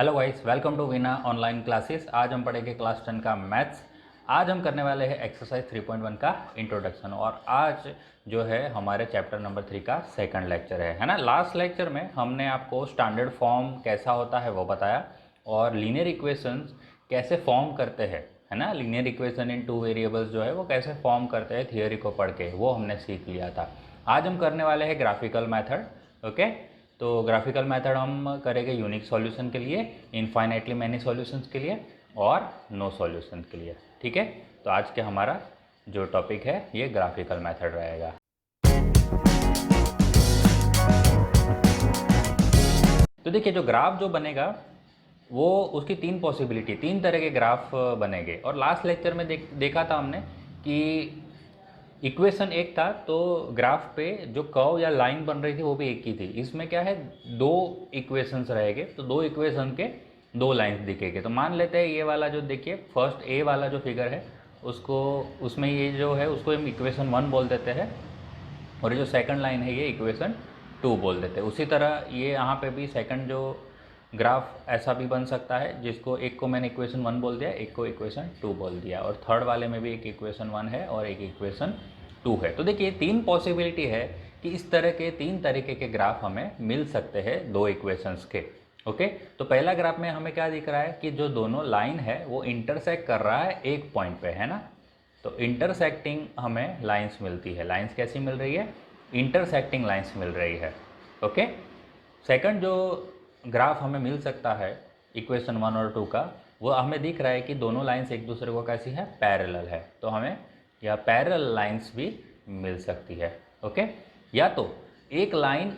Hello guys, welcome to Veena online classes. आज हम पढ़ेंगे क्लास 10 का मैथ्स। आज हम करने वाले हैं एक्सरसाइज 3.1 का इंट्रोडक्शन, और आज जो है हमारे चैप्टर नंबर 3 का सेकंड लेक्चर है ना। लास्ट लेक्चर में हमने आपको स्टैंडर्ड फॉर्म कैसा होता है वो बताया, और लीनियर इक्वेशंस कैसे फॉर्म करते हैं, है ना। Linear equation in two variables जो है वो कैसे फॉर्म करते हैं थियोरी को पढ़ के, वो हमने सीख लिया था। आज हम करने वाले हैं ग्राफिकल मैथड। ओके, तो ग्राफिकल मेथड हम करेंगे यूनिक सॉल्यूशन के लिए, इनफाइनाइटली मैनी सॉल्यूशंस के लिए, और नो सॉल्यूशन के लिए। ठीक है, तो आज के हमारा जो टॉपिक है ये ग्राफिकल मेथड रहेगा। तो देखिए, जो ग्राफ जो बनेगा वो उसकी तीन पॉसिबिलिटी, तीन तरह के ग्राफ बनेंगे। और लास्ट लेक्चर में देखा था हमने कि इक्वेशन एक था, तो ग्राफ पे जो कर्व या लाइन बन रही थी वो भी एक ही थी। इसमें क्या है, दो इक्वेशंस रहेंगे, तो दो इक्वेशन के दो लाइंस दिखेंगे। तो मान लेते हैं ये वाला जो देखिए फर्स्ट ए वाला जो फिगर है उसको, उसमें ये जो है उसको हम इक्वेशन 1 बोल देते हैं, और ये जो सेकंड लाइन है ये इक्वेशन 2 बोल देते हैं। उसी तरह ये यहाँ पे भी सेकंड जो ग्राफ ऐसा भी बन सकता है, जिसको एक को मैंने इक्वेशन 1 बोल दिया, एक को इक्वेशन 2 बोल दिया, और थर्ड वाले में भी एक इक्वेशन 1 है और एक इक्वेशन 2 है। तो देखिए तीन पॉसिबिलिटी है कि इस तरह के तीन तरीके के ग्राफ हमें मिल सकते हैं दो इक्वेशंस के। ओके, तो पहला ग्राफ में हमें क्या दिख रहा है कि जो दोनों लाइन है वो इंटरसेक्ट कर रहा है एक पॉइंट पे, है ना। तो इंटरसेक्टिंग हमें लाइंस मिलती है। लाइंस कैसी मिल रही है, इंटरसेक्टिंग लाइंस मिल रही है। ओके, सेकंड जो ग्राफ हमें मिल सकता है इक्वेशन 1 और 2 का, वो हमें दिख रहा है कि दोनों लाइंस एक दूसरे को कैसी है, पैरेलल है। तो हमें यह पैरेलल लाइंस भी मिल सकती है। ओके, या तो एक लाइन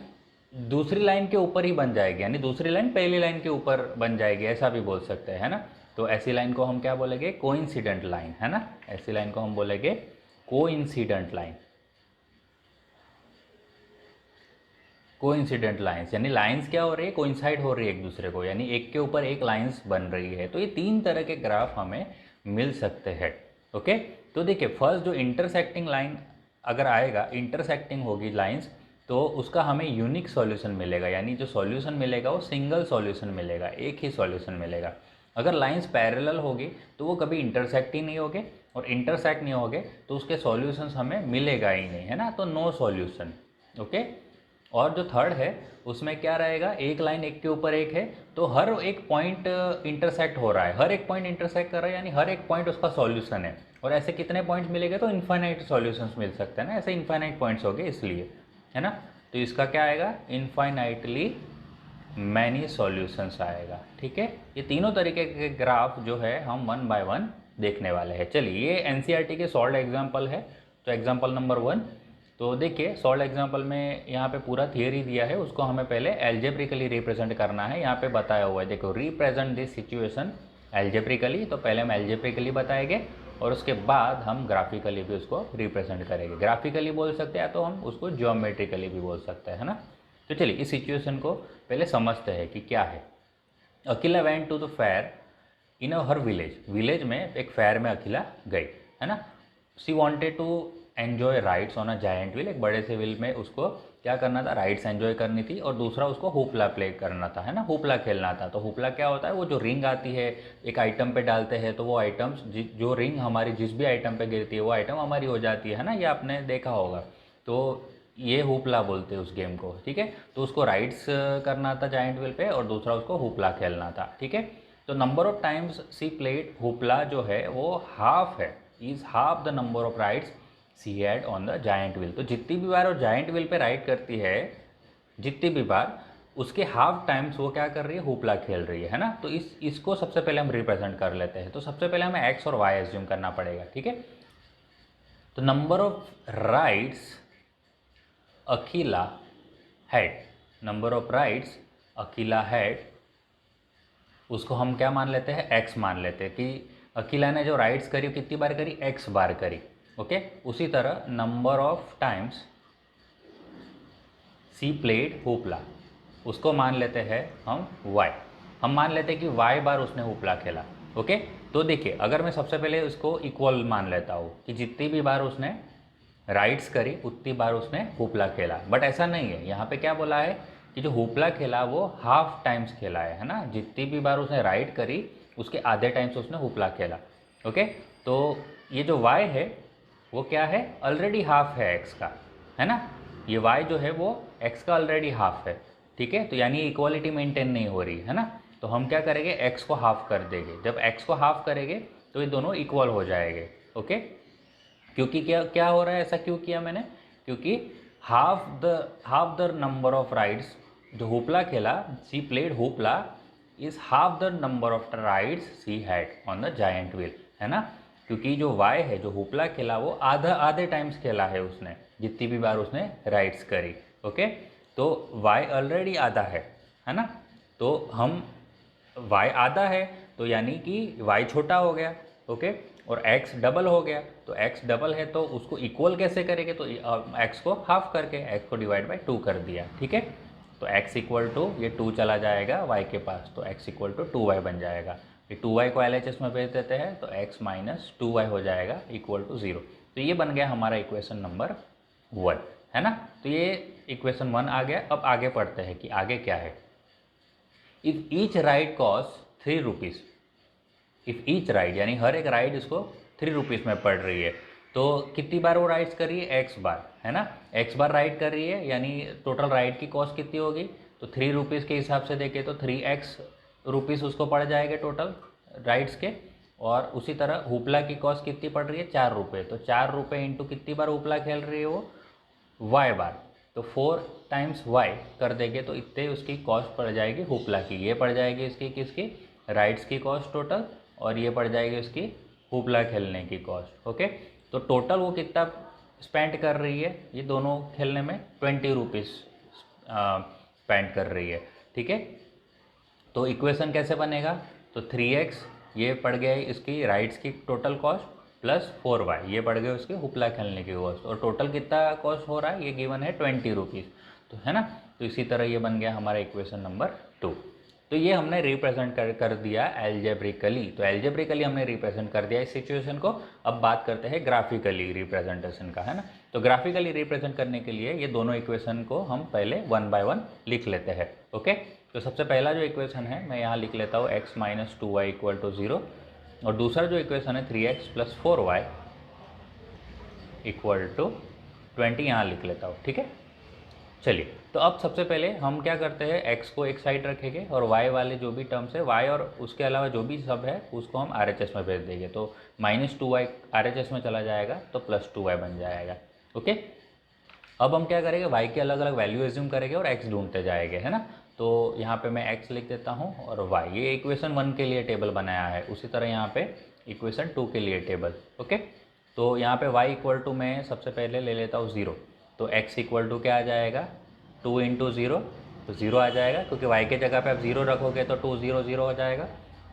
दूसरी लाइन के ऊपर ही बन जाएगी, यानी दूसरी लाइन पहली लाइन के ऊपर बन जाएगी, ऐसा भी बोल सकते हैं, है ना। तो ऐसी लाइन को हम क्या बोलेंगे, कोइंसिडेंट लाइन, है ना। ऐसी लाइन को हम बोलेंगे कोइंसिडेंट लाइन। कोइंसिडेंट लाइंस यानी लाइंस क्या हो रही है, कोइंसाइड हो रही है एक दूसरे को, यानी एक के ऊपर एक लाइंस बन रही है। तो ये तीन तरह के ग्राफ हमें मिल सकते हैं। ओके, तो देखिए फर्स्ट जो इंटरसेक्टिंग लाइन अगर आएगा, इंटरसेक्टिंग होगी लाइंस, तो उसका हमें यूनिक सॉल्यूशन मिलेगा, यानी जो सॉल्यूशन मिलेगा वो सिंगल सॉल्यूशन मिलेगा, एक ही सॉल्यूशन मिलेगा। अगर लाइंस पैरेलल होगी तो वो कभी इंटरसेक्ट ही नहीं होगे, और इंटरसेक्ट नहीं होगे तो उसके सॉल्यूशंस हमें मिलेगा ही नहीं, है ना। तो नो सॉल्यूशन। ओके, और जो थर्ड है उसमें क्या रहेगा, एक लाइन एक के ऊपर एक है, तो हर एक पॉइंट इंटरसेक्ट हो रहा है, हर एक पॉइंट इंटरसेक्ट कर रहा है, यानी हर एक पॉइंट उसका सॉल्यूशन है। और ऐसे कितने पॉइंट्स मिलेंगे, तो इन्फाइनाइट सॉल्यूशंस मिल सकते हैं ना, ऐसे इन्फाइनाइट पॉइंट्स हो गए इसलिए, है ना। तो इसका क्या आएगा, इन्फाइनाइटली मैनी सॉल्यूशंस आएगा। ठीक है, ये तीनों तरीके के ग्राफ जो है हम 1 बाय 1 देखने वाले हैं। चलिए, ये एनसीईआरटी के सॉल्व एग्जाम्पल है। तो एग्जाम्पल नंबर 1, तो देखिए सॉल्व एग्जाम्पल में यहाँ पे पूरा थियरी दिया है, उसको हमें पहले एल्जेब्रिकली रिप्रेजेंट करना है। यहाँ पे बताया हुआ है, देखो, रिप्रेजेंट दिस सिचुएशन एल्जेब्रिकली। तो पहले हम एल्जेब्रिकली बताएंगे और उसके बाद हम ग्राफिकली भी उसको रिप्रेजेंट करेंगे। ग्राफिकली बोल सकते हैं या तो हम उसको ज्योमेट्रिकली भी बोल सकते हैं, है ना। तो चलिए इस सिचुएशन को पहले समझते हैं कि क्या है। Akela went to the fair in her village. Village में एक फेयर में अकेला गई, है ना। She wanted to enjoy rides on a giant wheel. एक बड़े से व्हील में उसको क्या करना था, राइड्स एंजॉय करनी थी, और दूसरा उसको हुपला प्ले करना था, है ना, हुपला खेलना था। तो हुपला क्या होता है, वो जो रिंग आती है एक आइटम पे डालते हैं, तो वो आइटम्स जो रिंग हमारी जिस भी आइटम पे गिरती है वो आइटम हमारी हो जाती है ना, ये आपने देखा होगा। तो ये हुपला बोलते हैं उस गेम को। ठीक है, तो उसको राइड्स करना था जायंट व्हील पे, और दूसरा उसको हुपला खेलना था। ठीक है, तो number of times she played hoopla जो है वो हाफ है, is half the number of rides she had on the giant wheel. तो जितनी भी बार वो जायंट व्हील पे राइड करती है, जितनी भी बार, उसके हाफ टाइम्स वो क्या कर रही है, हुपला खेल रही है ना। तो इसको सबसे पहले हम रिप्रेजेंट कर लेते हैं। तो सबसे पहले हमें एक्स और वाई एज्यूम करना पड़ेगा। ठीक है, तो number of rides Akila had, number of rides Akila had, उसको हम क्या मान लेते हैं, एक्स मान लेते हैं कि अकीला ने जो राइड्स करी कितनी बार करी, एक्स बार करी। ओके, उसी तरह number of times she played hoopla, उसको मान लेते हैं हम वाई। हम मान लेते हैं कि वाई बार उसने हुपला खेला। ओके, तो देखिए अगर मैं सबसे पहले उसको इक्वल मान लेता हूँ कि जितनी भी बार उसने राइड्स करी उतनी बार उसने हुपला खेला, बट ऐसा नहीं है। यहाँ पे क्या बोला है कि जो होपला खेला वो हाफ टाइम्स खेला है ना, जितनी भी बार उसने राइड करी उसके आधे टाइम्स उसने होपला खेला। ओके, तो ये जो y है वो क्या है, ऑलरेडी हाफ है x का, है ना। ये y जो है वो x का ऑलरेडी हाफ है, ठीक है। तो यानी इक्वालिटी मेंटेन नहीं हो रही है ना। तो हम क्या करेंगे, x को हाफ कर देंगे। जब x को हाफ करेंगे तो ये दोनों इक्वल हो जाएंगे। ओके, क्योंकि क्या क्या हो रहा है, ऐसा क्यों किया मैंने, क्योंकि half the number of rides, जो होपला खेला, she played hoopla is half the number of rides she had on the giant wheel, है ना। क्योंकि जो वाई है, जो होपला खेला, वो आधे टाइम्स खेला है उसने, जितनी भी बार उसने राइड्स करी। ओके, तो वाई ऑलरेडी आधा है ना। तो हम y आधा है तो यानी कि y छोटा हो गया। ओके, और x डबल हो गया, तो x डबल है तो उसको इक्वल कैसे करेंगे, तो x को हाफ करके x को डिवाइड बाई 2 कर दिया, ठीक है। तो x इक्वल टू ये 2 चला जाएगा y के पास, तो x इक्वल टू 2y बन जाएगा। ये 2y को LHS में भेज देते हैं तो x माइनस 2y हो जाएगा इक्वल टू 0। तो ये बन गया हमारा इक्वेशन नंबर 1, है ना। तो ये इक्वेशन 1 आ गया। अब आगे पढ़ते हैं कि आगे क्या है। If each ride cost 3 rupees, if each ride यानी हर एक राइड इसको 3 रुपीज़ में पड़ रही है, तो कितनी बार वो राइड्स कर रही है, एक्स बार, है ना। एक्स बार राइड कर रही है, यानी टोटल राइड की कॉस्ट कितनी होगी, तो 3 रुपीज़ के हिसाब से देखें तो 3x रुपीज़ उसको पड़ जाएगा टोटल राइड्स के। और उसी तरह हुपला की कॉस्ट कितनी पड़ रही है, 4 रुपये, तो 4 रुपये इंटू कितनी बार हुपला खेल रही है वो, y बार, तो 4 टाइम्स y कर देंगे तो इतने उसकी कॉस्ट पड़ जाएगी हुपला की। ये पड़ जाएगी इसकी किसकी, राइड्स की कॉस्ट टोटल, और ये पड़ जाएगी उसकी हुपला खेलने की कॉस्ट। ओके, तो टोटल वो कितना स्पेंड कर रही है, ये दोनों खेलने में 20 रुपीज़ स्पेंड कर रही है, ठीक है। तो इक्वेशन कैसे बनेगा, तो 3x ये पड़ गया इसकी राइड्स की टोटल कॉस्ट प्लस 4y ये पड़ गए उसके हुपला खेलने की कॉस्ट, और टोटल कितना कॉस्ट हो रहा है, ये गिवन है 20 रुपीज़, तो है ना। तो इसी तरह ये बन गया हमारा इक्वेशन नंबर 2। तो ये हमने रिप्रेजेंट कर दिया एल्जेब्रिकली। तो एल्जेब्रिकली हमने रिप्रेजेंट कर दिया इस सिचुएशन को। अब बात करते हैं ग्राफिकली रिप्रेजेंटेशन का, है ना। तो ग्राफिकली रिप्रेजेंट करने के लिए ये दोनों इक्वेशन को हम पहले 1 बाय 1 लिख लेते हैं। ओके, तो सबसे पहला जो इक्वेशन है मैं यहाँ लिख लेता हूँ x minus 2y equal to 0, और दूसरा जो इक्वेशन है 3x plus 4y equal to 20 यहाँ लिख लेता हूँ, ठीक है। चलिए, तो अब सबसे पहले हम क्या करते हैं, x को एक साइड रखेंगे और y वाले जो भी टर्म्स है, y और उसके अलावा जो भी सब है उसको हम RHS में भेज देंगे। तो -2y RHS में चला जाएगा तो +2y बन जाएगा। ओके, अब हम क्या करेंगे, y के अलग अलग वैल्यू एज्यूम करेंगे और x ढूंढते जाएंगे, है ना। तो यहाँ पे मैं x लिख देता हूँ और y, ये इक्वेशन 1 के लिए टेबल बनाया है, उसी तरह यहाँ पे इक्वेशन 2 के लिए टेबल। ओके, तो यहाँ पे y इक्वल टू मैं सबसे पहले ले लेता हूँ 0, तो x इक्वल टू क्या आ जाएगा, 2 इंटू 0, तो 0 आ जाएगा, क्योंकि y के जगह पे आप 0 रखोगे तो 2 0 0 हो जाएगा।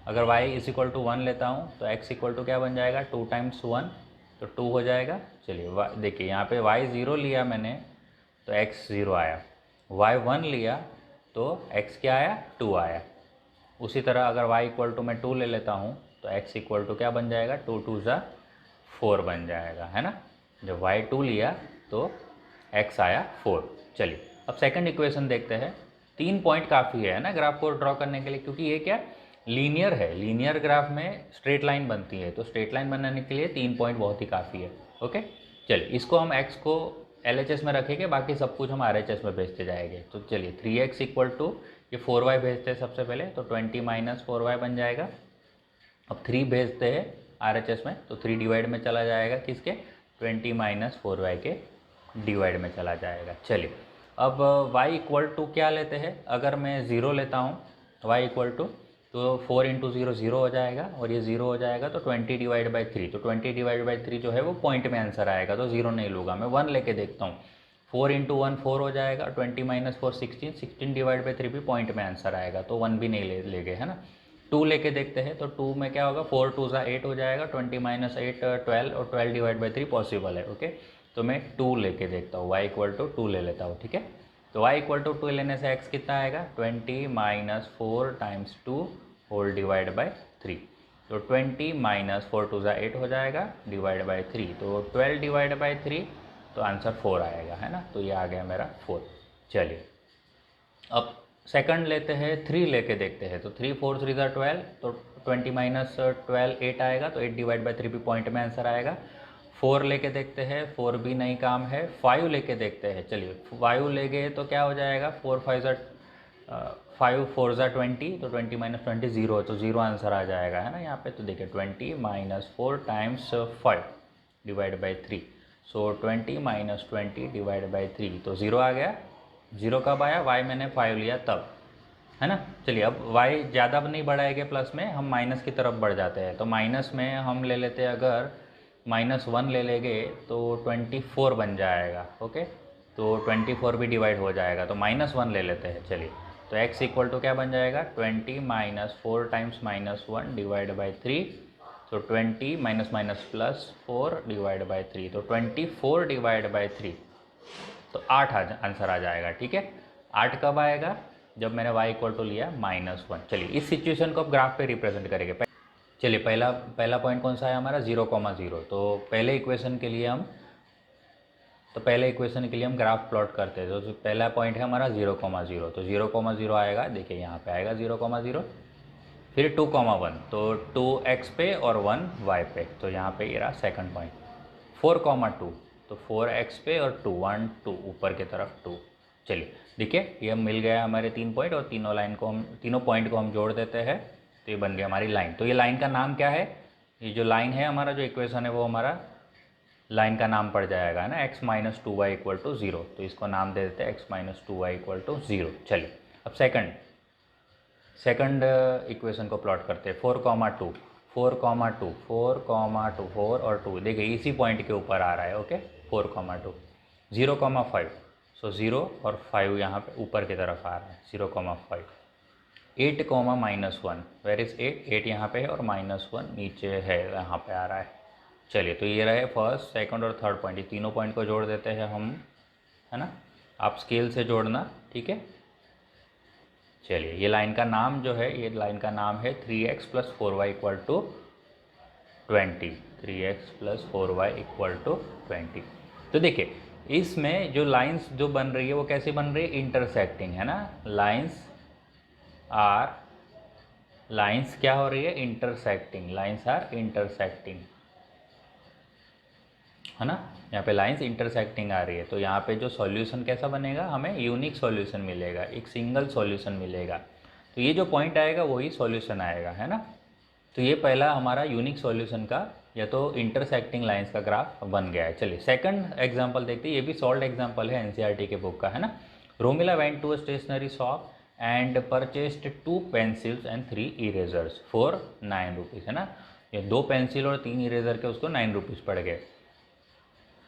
अगर y इज इक्वल टू 1 लेता हूँ तो x इक्वल टू क्या बन जाएगा, 2 टाइम्स 1, तो 2 हो जाएगा। चलिए देखिए यहाँ पे y 0 लिया मैंने तो x 0 आया, y 1 लिया तो x क्या आया, 2 आया। उसी तरह अगर y इक्वल टू मैं 2 ले लेता हूँ तो x इक्वल टू क्या बन जाएगा, 2 2 ज़ा 4 बन जाएगा, है ना। जब y 2 लिया तो x आया 4। चलिए अब सेकंड इक्वेशन देखते हैं। 3 पॉइंट काफ़ी है ना ग्राफ को ड्रॉ करने के लिए, क्योंकि ये क्या लीनियर है, लीनियर ग्राफ में स्ट्रेट लाइन बनती है, तो स्ट्रेट लाइन बनाने के लिए 3 पॉइंट बहुत ही काफ़ी है। ओके, चलिए इसको हम x को LHS में रखेंगे, बाकी सब कुछ हम RHS में भेजते जाएंगे। तो चलिए 3x इक्वल टू ये 4y भेजते हैं सबसे पहले, तो 20 माइनस 4y बन जाएगा। अब 3 भेजते हैं RHS में, तो 3 डिवाइड में चला जाएगा किसके, 20 माइनस 4y के डिवाइड में चला जाएगा। चलिए अब y इक्वल टू क्या लेते हैं, अगर मैं 0 लेता हूँ y इक्वल टू, तो 4 इंटू 0 0 हो जाएगा, और ये 0 हो जाएगा तो 20 डिवाइड बाई 3, तो 20 डिवाइड बाई 3 जो है वो पॉइंट में आंसर आएगा, तो 0 नहीं लूँगा मैं, 1 लेके देखता हूँ। 4 इंटू 1 4 हो जाएगा, 20 माइनस 4 16, 16 डिवाइड बाई 3 भी पॉइंट में आंसर आएगा, तो 1 भी नहीं ले गए, है ना। 2 लेके देखते हैं, तो 2 में क्या होगा, 4 2 ज़ा 8 हो जाएगा, 20 माइनस 8 12, और 12 डिवाइड बाई 3 पॉसिबल है। ओके, तो मैं 2 लेके देखता हूँ, y इक्वल टू 2 ले लेता हूँ, ठीक है। तो y इक्वल टू 2 लेने से x कितना आएगा, 20 minus 4 times 2 whole divide by 3, तो 20 माइनस 4 2 ज़ा 8 हो जाएगा डिवाइड बाई 3, तो 12 डिवाइड बाई 3, तो आंसर 4 आएगा, है ना। तो ये आ गया मेरा 4। चलिए अब सेकंड लेते हैं, 3 लेके देखते हैं। तो 3 4 3 12, तो 20 माइनस 12 8 आएगा, तो 8 डिवाइड बाई 3 भी पॉइंट में आंसर आएगा। 4 लेके देखते हैं, 4 भी नहीं काम है। 5 लेके देखते हैं, चलिए 5 ले गए तो क्या हो जाएगा, 4 5 5 4 20, तो 20 माइनस 20 0, तो 0 आंसर आ जाएगा, है ना यहाँ पे। तो देखिए 20 minus 4 times 5 divide by 3, so 20 minus 20 divide by 3, तो 0 आ गया। 0 कब आया, y मैंने 5 लिया तब, है ना। चलिए अब y ज़्यादा नहीं बढ़ाएंगे प्लस में, हम माइनस की तरफ बढ़ जाते हैं। तो माइनस में हम ले लेते हैं, अगर -1 ले लेंगे तो 24 बन जाएगा। ओके, तो 24 भी डिवाइड हो जाएगा, तो -1 ले लेते हैं। चलिए तो x इक्वल टू क्या बन जाएगा, 20 माइनस 4 टाइम्स -1 डिवाइड बाई 3, तो 20 minus minus plus 4 divide by 3, तो 24 डिवाइड बाई 3, तो 8 आंसर आ जाएगा। ठीक है, 8 कब आएगा, जब मैंने y इक्वल टू लिया -1। चलिए इस सिचुएशन को अब ग्राफ पे रिप्रेजेंट करेंगे। चलिए पहला पॉइंट कौन सा है हमारा, 0,0। तो पहले इक्वेशन के लिए हम ग्राफ प्लॉट करते हैं। तो जो पहला पॉइंट है हमारा 0,0, तो 0,0 आएगा, देखिए यहाँ पे आएगा 0,0। फिर 2,1, तो 2x पे और 1 y पे, तो यहाँ पे ये रहा सेकंड पॉइंट। 4,2, तो 4x पे और 2 1 2 ऊपर की तरफ 2। चलिए देखिए ये मिल गया हमारे 3 पॉइंट, और तीनों पॉइंट को हम जोड़ देते हैं, तो ये बन गया हमारी लाइन। तो ये लाइन का नाम क्या है, ये जो लाइन है हमारा, जो इक्वेशन है वो हमारा लाइन का नाम पड़ जाएगा, है ना, x minus 2y equal to 0। तो इसको नाम दे देते हैं x minus 2y equal to 0। चलिए अब सेकंड इक्वेशन को प्लॉट करते हैं। 4,2 4,2 4,2 4 और 2, देखिए इसी पॉइंट के ऊपर आ रहा है। ओके, 4,2 0,5, सो 0 और 5 यहाँ पे ऊपर की तरफ आ रहा है, 0,5 8 -1, वेर इज़ 8 यहाँ पे है और -1 नीचे है, यहाँ पे आ रहा है। चलिए तो ये रहे फर्स्ट सेकंड और थर्ड पॉइंट, ये तीनों पॉइंट को जोड़ देते हैं हम, है ना। आप स्केल से जोड़ना, ठीक है। चलिए ये लाइन का नाम जो है, ये लाइन का नाम है 3x plus 4y equal to 20, 3x plus 4y equal to 20। तो देखिए इसमें जो लाइंस जो बन रही है वो कैसी बन रही है, इंटरसेक्टिंग, है ना। लाइंस क्या हो रही है, इंटरसेक्टिंग, लाइंस आर इंटरसेक्टिंग, है ना। यहाँ पे लाइंस इंटरसेक्टिंग आ रही है, तो यहाँ पे जो सॉल्यूशन कैसा बनेगा, हमें यूनिक सॉल्यूशन मिलेगा, एक सिंगल सॉल्यूशन मिलेगा। तो ये जो पॉइंट आएगा वही सॉल्यूशन आएगा, है ना। तो ये पहला हमारा यूनिक सॉल्यूशन का या तो इंटरसेक्टिंग लाइंस का ग्राफ बन गया है। चलिए सेकंड एग्जांपल देखते हैं, ये भी सॉल्व एग्जांपल है एनसीईआरटी के बुक का, है ना। Romila went to a stationery shop and purchased 2 pencils and 3 erasers for 9 rupees, है ना। ये 2 पेंसिल और 3 इरेजर के उसको 9 रुपीज़ पड़ गए।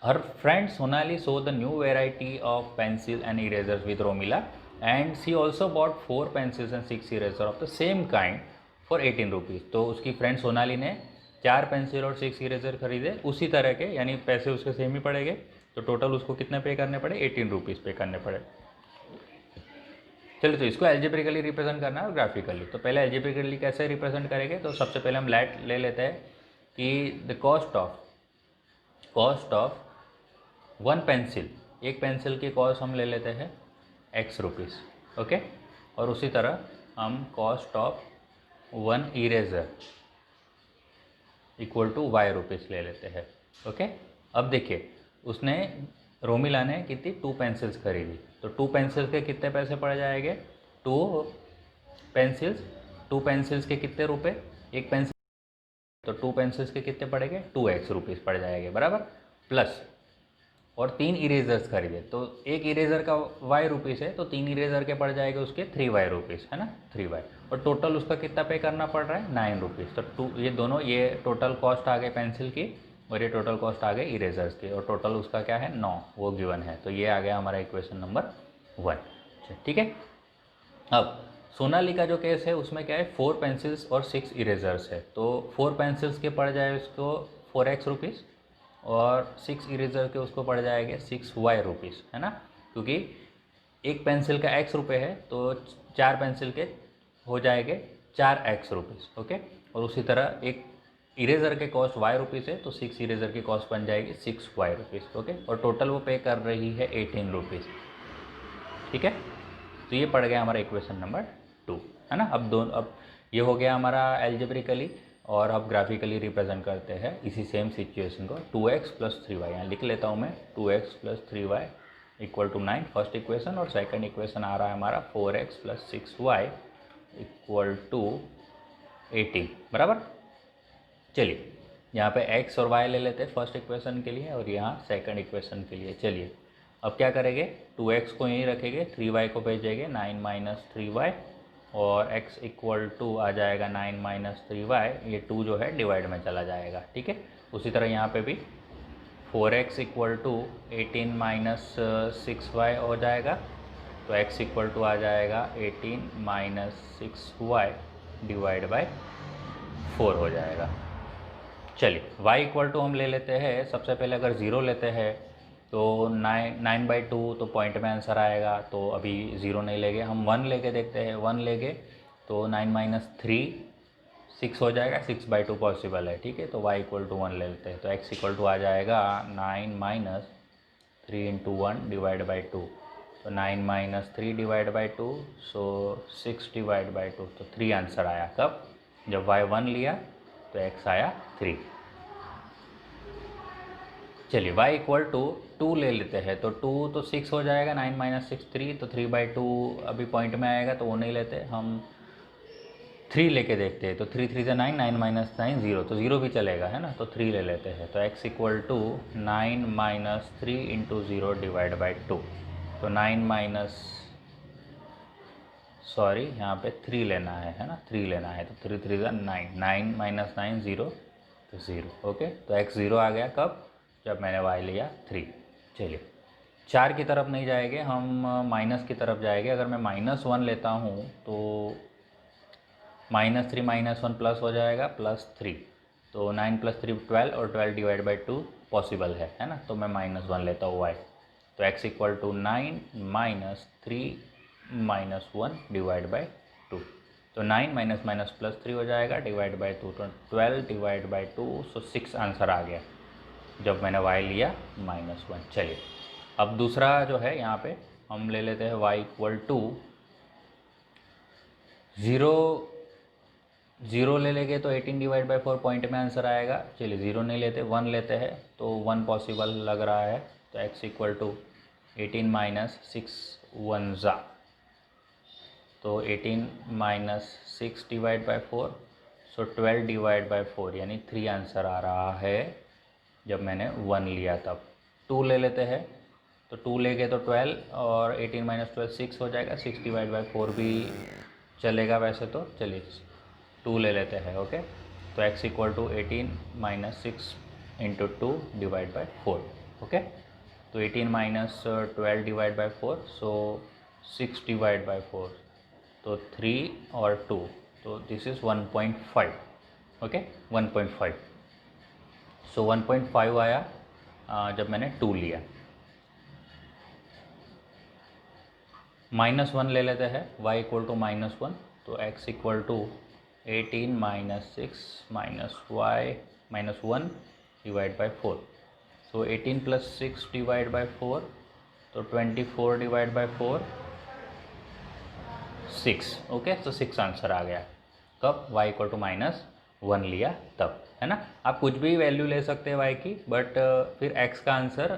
Her friend Sonali saw the new variety of pencil and erasers with Romila, and she also bought 4 pencils and 6 erasers of the same kind for 18 rupees। तो उसकी फ्रेंड सोनाली ने 4 पेंसिल और 6 eraser खरीदे उसी तरह के, यानी पैसे उसके सेम ही पड़ेंगे। तो टोटल उसको कितने पे करने पड़े, 18 रुपीज़ पे करने पड़े। चलिए तो इसको एल्जेब्रिकली रिप्रेजेंट करना है और ग्राफिकली। तो पहले एल्जेब्रिकली कैसे रिप्रेजेंट करेंगे, तो सबसे पहले हम ले लेते हैं कि द कॉस्ट ऑफ 1 पेंसिल, एक पेंसिल की कॉस्ट हम ले लेते हैं x रुपीज़। ओके, और उसी तरह हम cost of 1 eraser equal to y rupees ले लेते हैं। ओके, अब देखिए उसने रोमिला ने कितनी 2 पेंसिल्स खरीदी, तो 2 पेंसिल्स के कितने पैसे पड़ जाएंगे, 2 पेंसिल्स के कितने रुपए, एक पेंसिल, तो 2 पेंसिल्स के कितने पड़ेंगे, 2x रुपीज़ पड़ जाएंगे, बराबर। प्लस और 3 इरेजर्स खरीदे, तो एक इरेजर का y रुपीज़ है, तो 3 इरेजर के पड़ जाएंगे उसके 3y रुपीज़, है ना, 3y। और टोटल उसका कितना पे करना पड़ रहा है, 9 रुपीज़। तो ये दोनों, ये टोटल कॉस्ट आ गए पेंसिल की और ये टोटल कॉस्ट आ गई इरेजर्स की, और टोटल उसका क्या है, 9, वो गिवन है। तो ये आ गया हमारा इक्वेशन नंबर 1। ठीक है, अब सोनाली का जो केस है उसमें क्या है, 4 पेंसिल्स और 6 इरेजर्स है। तो 4 पेंसिल्स के पड़ जाए उसको 4x रुपीज़ और 6 इरेजर के उसको पड़ जाएंगे 6y रुपीज़, है ना। क्योंकि एक पेंसिल का x रुपये है, तो 4 पेंसिल के हो जाएंगे 4x रुपीज़। ओके, और उसी तरह एक इरेज़र के कॉस्ट y रुपीज़ है, तो 6 इरेज़र की कॉस्ट बन जाएगी 6y रुपीज़। ओके, और टोटल वो पे कर रही है 18 रुपीज़। ठीक है, तो ये पड़ गया हमारा इक्वेशन नंबर 2, है ना। अब ये हो गया हमारा एल्जेब्रिकली, और अब ग्राफिकली रिप्रेजेंट करते हैं इसी सेम सिचुएशन को। 2x + 3y, यहाँ लिख लेता हूँ मैं, 2x + 3y = 9 फर्स्ट इक्वेशन, और सेकंड इक्वेशन आ रहा है हमारा 4x + 6y = 18, बराबर। चलिए यहाँ पे x और y ले लेते हैं फर्स्ट इक्वेशन के लिए, और यहाँ सेकंड इक्वेशन के लिए। चलिए अब क्या करेंगे, 2x को यहीं रखेंगे, 3y को भेजेंगे, 9 - 3y, और x = आ जाएगा 9 - 3y, ये 2 जो है डिवाइड में चला जाएगा, ठीक है। उसी तरह यहाँ पे भी 4x = 18 - 6y हो जाएगा, तो x = आ जाएगा 18 - 6y / 4 हो जाएगा। चलिए y = हम ले लेते हैं, सबसे पहले अगर 0 लेते हैं तो 9/2 तो पॉइंट में आंसर आएगा, तो अभी 0 नहीं लेंगे, हम 1 लेके देखते हैं। 1 लेंगे तो 9 - 3 6 हो जाएगा, 6/2 पॉसिबल है, ठीक है। तो y = 1 ले लेते हैं, तो x = आ जाएगा 9 - 3 × 1 / 2, तो 9 - 3 / 2, सो 6 / 2, तो 3 आंसर आया। कब? जब y 1 लिया तो x आया 3। चलिए y = 2 ले लेते हैं, तो 2 तो 6 हो जाएगा, 9 - 6 3, तो 3/2 अभी पॉइंट में आएगा, तो वो नहीं लेते, हम 3 लेके देखते हैं। तो 3 3 से 9, 9 - 9 0, तो 0 भी चलेगा, है ना, तो 3 ले लेते हैं। तो x = 9 - 3 × 0 / 2, तो 9 सॉरी यहाँ पे 3 लेना है ना, 3 लेना है, तो 3 3 9, 9 - 9 0, तो 0, ओके। तो x 0 आ गया, कब? जब मैंने y लिया 3। चलिए 4 की तरफ नहीं जाएंगे, हम माइनस की तरफ जाएंगे। अगर मैं -1 लेता हूँ तो -3 - 1 प्लस हो जाएगा, +3, तो 9 + 3 12, और 12 / 2 पॉसिबल है ना, तो मैं -1 लेता हूँ y। तो x = 9 - 3 - 1 / 2, तो 9 +3 हो जाएगा, /2, तो 12 / 2, सो 6 आंसर आ गया जब मैंने y लिया -1। चलिए अब दूसरा जो है यहाँ पे हम ले लेते हैं y = 0 ले लेंगे, तो 18 / 4 पॉइंट में आंसर आएगा। चलिए 0 नहीं लेते, 1 लेते हैं, तो 1 पॉसिबल लग रहा है, तो x = 18 - 6 1 ज़ा, तो 18 - 6 / 4, सो 12 / 4, यानी 3 आंसर आ रहा है जब मैंने 1 लिया तब। 2 ले लेते हैं, तो 2 लेंगे तो 12, और 18 - 12 6 हो जाएगा, 6 / 4 भी चलेगा वैसे तो। चलिए 2 ले लेते हैं, ओके। तो x = 18 - 6 × 2 / 4, ओके। तो 18 - 12 / 4, सो 6 / 4, तो 3 और 2, तो दिस इज़ 1.5, ओके, 1.5। सो 1.5 आया जब मैंने 2 लिया। -1 ले लेते हैं, y = -1, तो x = 18 - 6 - y -1 / 4, सो 18 + 6 / 4, तो 24 / 4, 6, ओके। तो 6 आंसर आ गया, कब? y = -1 लिया तब, है ना। आप कुछ भी वैल्यू ले सकते हैं y की, बट फिर x का आंसर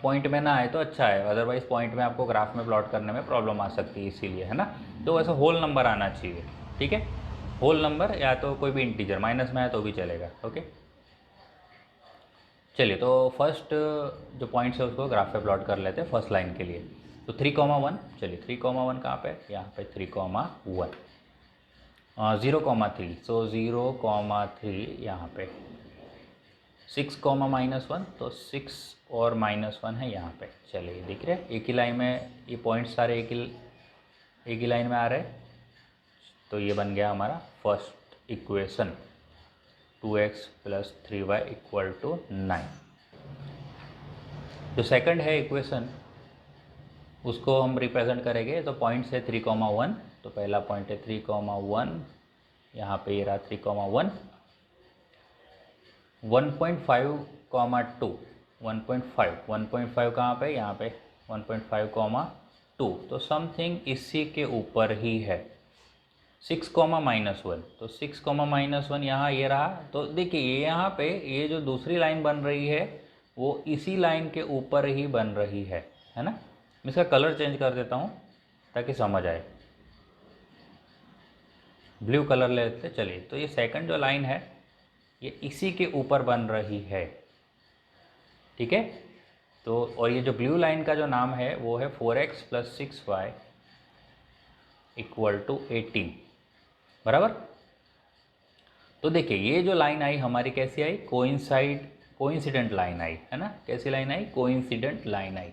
पॉइंट में ना आए तो अच्छा है, अदरवाइज़ पॉइंट में आपको ग्राफ में प्लॉट करने में प्रॉब्लम आ सकती है, इसीलिए, है ना। तो वैसे होल नंबर आना चाहिए, ठीक है, होल नंबर, या तो कोई भी इंटीजर, माइनस में आए तो भी चलेगा, ओके। चलिए तो फर्स्ट जो पॉइंट्स है उसको ग्राफ पे प्लॉट कर लेते हैं फर्स्ट लाइन के लिए। तो 3,1, चलिए 3,1 कहाँ पे? यहाँ पे 3,1, 0,3, सो 0,3 यहाँ पे। 6, -1, तो 6 और -1 है यहाँ पे। चलिए दिख रहे एक ही लाइन में, ये पॉइंट्स सारे एक ही लाइन में आ रहे हैं, तो ये बन गया हमारा फर्स्ट इक्वेशन, 2x + 3y = 9। जो सेकंड है इक्वेशन उसको हम रिप्रेजेंट करेंगे, तो पॉइंट्स है 3,1, तो पहला पॉइंट है 3,1, यहाँ पे ये रहा 3,1, 1.5, 2, 1.5 कहाँ पे? यहाँ पे 1.5, 2, तो समथिंग इसी के ऊपर ही है। 6 कॉमा -1, तो 6 कॉमा -1 यहाँ ये रहा। तो देखिए ये यहाँ पे ये जो दूसरी लाइन बन रही है वो इसी लाइन के ऊपर ही बन रही है ना। मैं इसका कलर चेंज कर देता हूँ ताकि समझ आए। ब्लू कलर ले लेते चलिए। तो ये सेकंड जो लाइन है ये इसी के ऊपर बन रही है, ठीक है। तो और ये जो ब्लू लाइन का जो नाम है वो है 4x + 6y = 18, बराबर। तो देखिए ये जो लाइन आई हमारी कैसी आई, कोइंसिडेंट लाइन आई, है ना। कैसी लाइन आई, कोइंसिडेंट लाइन आई,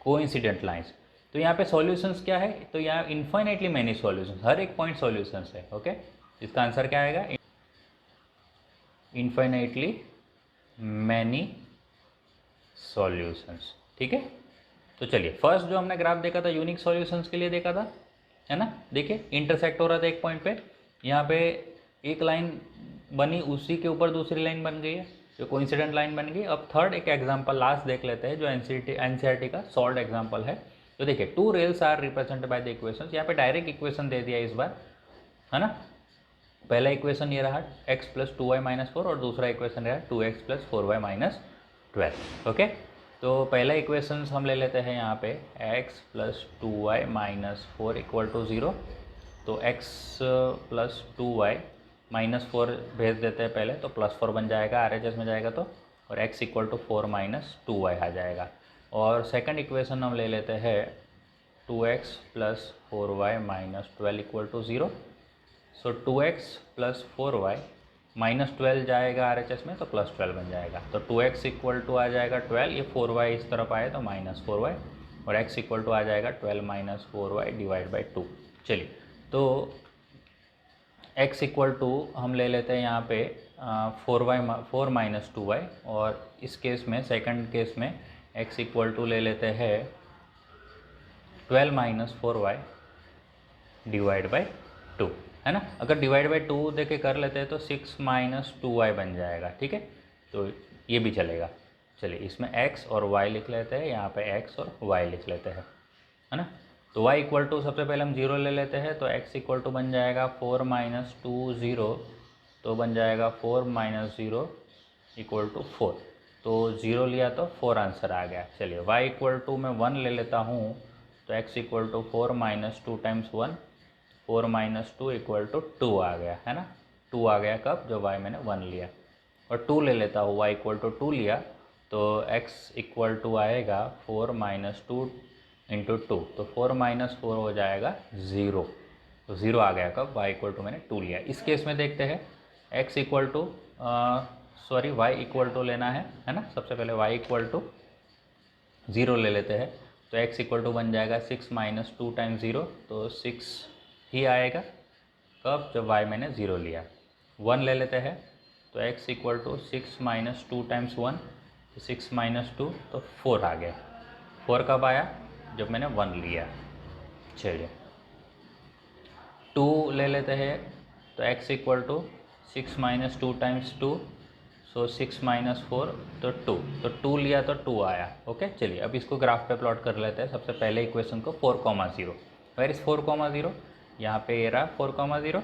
कोइंसिडेंट लाइंस। तो यहाँ पे सॉल्यूशंस क्या है, तो यहाँ इन्फाइनाइटली मैनी सॉल्यूशंस, हर एक पॉइंट सॉल्यूशंस है। ओके, इसका आंसर क्या आएगा, इन्फाइनाइटली मैनी सॉल्यूशंस, ठीक है। तो चलिए फर्स्ट जो हमने ग्राफ देखा था यूनिक सॉल्यूशंस के लिए देखा था, है ना। देखिए इंटरसेक्ट हो रहा था एक पॉइंट पे, यहाँ पे एक लाइन बनी, उसी के ऊपर दूसरी लाइन बन गई है, जो कोइंसिडेंट लाइन बन गई। अब थर्ड एक एग्जांपल लास्ट देख लेते हैं जो एनसीईआरटी का सॉल्व एग्जांपल है। तो देखिए 2 rails are represented by the equations. यहाँ पे डायरेक्ट इक्वेशन दे दिया इस बार, है ना। पहला इक्वेशन ये रहा x + 2y - 4 और दूसरा इक्वेशन रहा 2x + 4y - 12। ओके, तो पहला इक्वेशन हम ले लेते हैं यहाँ पे x + 2y - 4 = 0। तो x + 2y - 4 भेज देते हैं पहले, तो +4 बन जाएगा RHS में जाएगा तो, और x = 4 - 2y आ जाएगा। और सेकंड इक्वेशन हम ले लेते हैं 2x + 4y - 12 = 0। सो 2x + 4y - 12 जाएगा RHS में, तो +12 बन जाएगा। तो 2x = आ जाएगा 12, ये 4y इस तरफ आए तो -4y, और x = आ जाएगा 12 - 4y / 2। चलिए तो x = हम ले लेते हैं यहाँ पे 4 - 2y, और इस केस में सेकंड केस में x = ले लेते हैं 12 - 4y / 2, है ना। अगर डिवाइड बाई 2 देके कर लेते हैं तो 6 - 2y बन जाएगा, ठीक है। तो ये भी चलेगा। चलिए इसमें x और y लिख लेते हैं, यहाँ पे x और y लिख लेते हैं, है ना। तो y = सबसे पहले हम 0 ले लेते हैं, तो x = बन जाएगा 4 - 2 0, तो बन जाएगा 4 - 0 = 4। तो 0 लिया तो 4 आंसर आ गया। चलिए y = मैं 1 ले लेता हूँ, तो x = 4 - 2 × 1, 4 - 2 = 2 आ गया, है ना। 2 आ गया कब, जब y मैंने 1 लिया। और 2 ले लेता हूँ, y = 2 लिया, तो x = आएगा 4 - 2 × 2, तो 4 - 4 हो जाएगा 0। तो 0 आ गया कब, y = मैंने 2 लिया। इस केस में देखते हैं x = y = लेना है ना। सबसे पहले y = 0 ले लेते हैं, तो x = बन जाएगा 6 - 2 × 0, तो 6 ही आएगा कब, जब y मैंने 0 लिया। 1 ले लेते हैं, तो x = 6 - 2 × 1, 6 - 2, तो 4 आ गया। 4 कब आया, जब मैंने 1 लिया। चलिए 2 ले लेते हैं, तो x = 6 - 2 × 2, सो 6 - 4, तो 2, तो 2 लिया तो 2 आया। ओके, चलिए अब इसको ग्राफ पे प्लॉट कर लेते हैं। सबसे पहले इक्वेशन को 4, 0, वेयर इज़ 4, 0, यहाँ पे ये रहा 4, 0,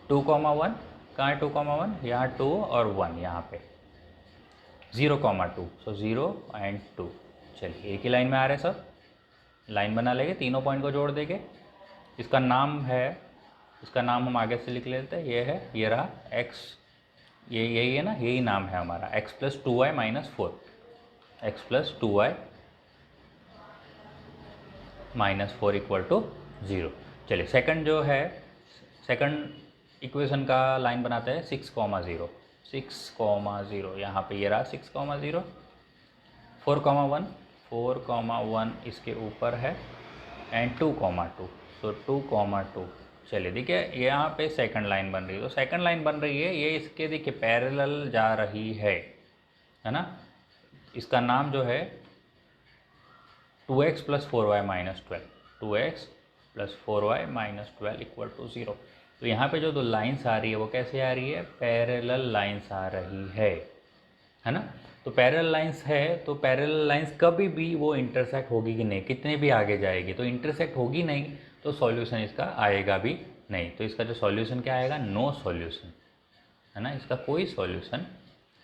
2, 1, कहाँ है 2, 1, यहाँ 2 और 1, यहाँ पे 0, 2, सो 0 एंड 2। चलिए एक ही लाइन में आ रहे हैं सब, लाइन बना लेंगे, तीनों पॉइंट को जोड़ देंगे। इसका नाम है, इसका नाम हम आगे से लिख लेते हैं, ये है, ये रहा x, ये यही है ना, यही नाम है हमारा, x + 2y - 4, x + 2y - 4 = 0। चलिए सेकंड जो है, सेकंड इक्वेशन का लाइन बनाते हैं 6, 0, 6, 0, यहाँ पे ये रहा 6, 0, 4, 1, 4, 1 इसके ऊपर है, एंड 2, 2, तो 2, 2। चलिए देखिए यहाँ पे सेकंड लाइन बन रही है, तो सेकंड लाइन बन रही है, ये इसके देखिए पैरेलल जा रही है ना। इसका नाम जो है 2x + 4y - 12, 2x + 4y - 12 = 0। तो यहाँ पे जो दो लाइन्स आ रही है वो कैसे आ रही है, पैरेलल लाइन्स आ रही है ना। तो पैरेलल लाइंस है तो पैरेलल लाइंस कभी भी वो इंटरसेक्ट होगी कि नहीं, कितने भी आगे जाएगी तो इंटरसेक्ट होगी नहीं, तो सॉल्यूशन इसका आएगा भी नहीं। तो इसका जो सॉल्यूशन क्या आएगा, नो सॉल्यूशन, है ना, इसका कोई सॉल्यूशन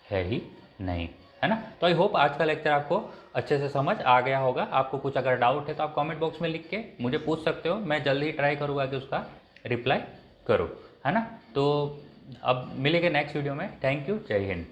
है ही नहीं, है ना। तो आई होप आज का लेक्चर आपको अच्छे से समझ आ गया होगा। आपको कुछ अगर डाउट है तो आप कमेंट बॉक्स में लिख के मुझे पूछ सकते हो, मैं जल्दी ही ट्राई करूँगा कि उसका रिप्लाई करूँ, है ना। तो अब मिलेंगे नेक्स्ट वीडियो में। थैंक यू, जय हिंद।